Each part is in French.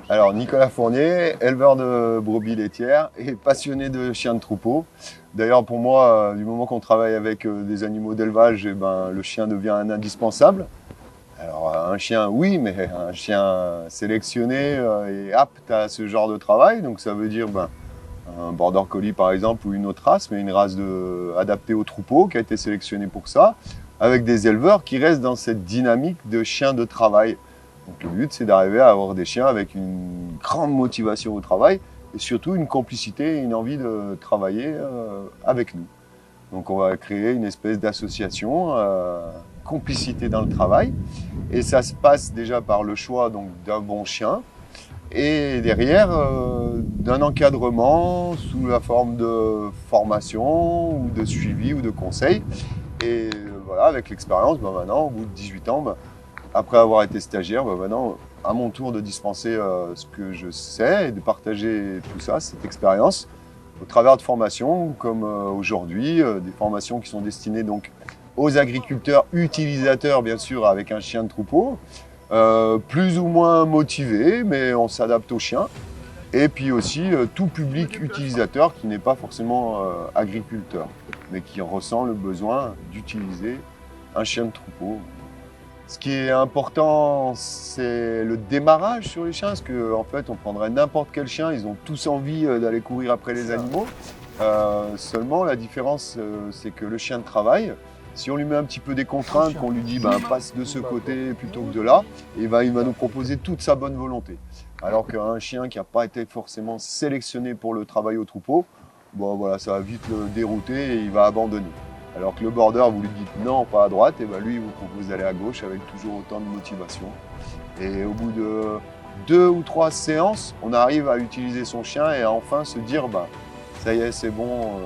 Alors, Nicolas Fournier, éleveur de brebis laitières et passionné de chiens de troupeau. D'ailleurs, pour moi, du moment qu'on travaille avec des animaux d'élevage, eh ben, le chien devient un indispensable. Alors, un chien, oui, mais un chien sélectionné et apte à ce genre de travail. Donc, ça veut dire un border collie, par exemple, ou une autre race, mais une race adaptée au troupeau qui a été sélectionnée pour ça, avec des éleveurs qui restent dans cette dynamique de chien de travail. Donc le but, c'est d'arriver à avoir des chiens avec une grande motivation au travail et surtout une complicité et une envie de travailler avec nous. Donc on va créer une espèce d'association, complicité dans le travail. Et ça se passe déjà par le choix d'un bon chien et derrière d'un encadrement sous la forme de formation ou de suivi ou de conseil. Et voilà, avec l'expérience, maintenant, au bout de 18 ans, après avoir été stagiaire, maintenant, à mon tour de dispenser ce que je sais et de partager tout ça, cette expérience, au travers de formations comme aujourd'hui, des formations qui sont destinées donc aux agriculteurs utilisateurs, bien sûr, avec un chien de troupeau, plus ou moins motivés, mais on s'adapte aux chiens. Et puis aussi tout public utilisateur qui n'est pas forcément agriculteur, mais qui ressent le besoin d'utiliser un chien de troupeau. Ce qui est important, c'est le démarrage sur les chiens, parce qu'en fait, on prendrait n'importe quel chien, ils ont tous envie d'aller courir après les animaux. Seulement, la différence, c'est que le chien de travail, si on lui met un petit peu des contraintes, qu'on lui dit passe de ce côté plutôt que de là, et il va nous proposer toute sa bonne volonté. Alors qu'un chien qui n'a pas été forcément sélectionné pour le travail au troupeau, voilà, ça va vite le dérouter et il va abandonner. Alors que le border, vous lui dites non, pas à droite, et lui, il vous propose d'aller à gauche avec toujours autant de motivation. Et au bout de 2 ou 3 séances, on arrive à utiliser son chien et à enfin se dire ça y est, c'est bon,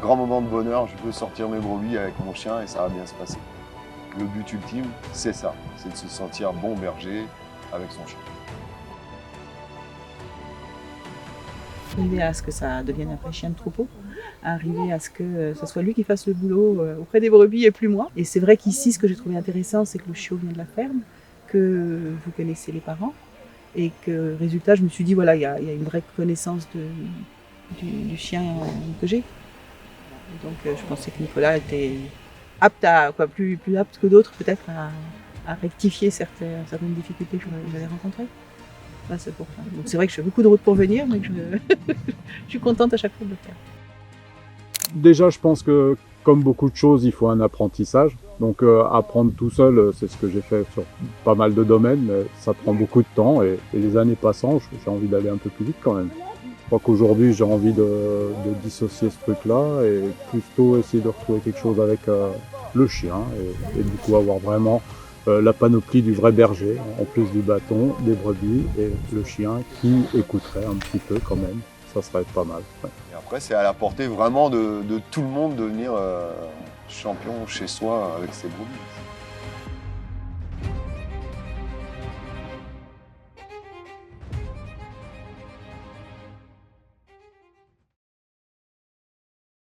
grand moment de bonheur, je peux sortir mes brebis avec mon chien et ça va bien se passer. Le but ultime, c'est ça, c'est de se sentir bon berger avec son chien. Arriver à ce que ça devienne un vrai chien de troupeau, arriver à ce que ce soit lui qui fasse le boulot auprès des brebis et plus moi. Et c'est vrai qu'ici, ce que j'ai trouvé intéressant, c'est que le chiot vient de la ferme, que vous connaissez les parents, et que résultat, je me suis dit, voilà, il y a une vraie connaissance du chien que j'ai. Donc je pensais que Nicolas était apte plus apte que d'autres peut-être à rectifier certaines difficultés que j'avais rencontrées. C'est pour ça. Donc c'est vrai que je fais beaucoup de route pour venir, mais je suis contente à chaque fois de le faire. Déjà, je pense que comme beaucoup de choses, il faut un apprentissage. Donc apprendre tout seul, c'est ce que j'ai fait sur pas mal de domaines, mais ça prend beaucoup de temps et les années passant, j'ai envie d'aller un peu plus vite quand même. Je crois qu'aujourd'hui, j'ai envie de dissocier ce truc-là et plutôt essayer de retrouver quelque chose avec le chien et du coup avoir vraiment la panoplie du vrai berger, en plus du bâton, des brebis et le chien qui écouterait un petit peu quand même. Ça serait pas mal. Ouais. Et après, c'est à la portée vraiment de tout le monde de devenir champion chez soi avec ses brebis.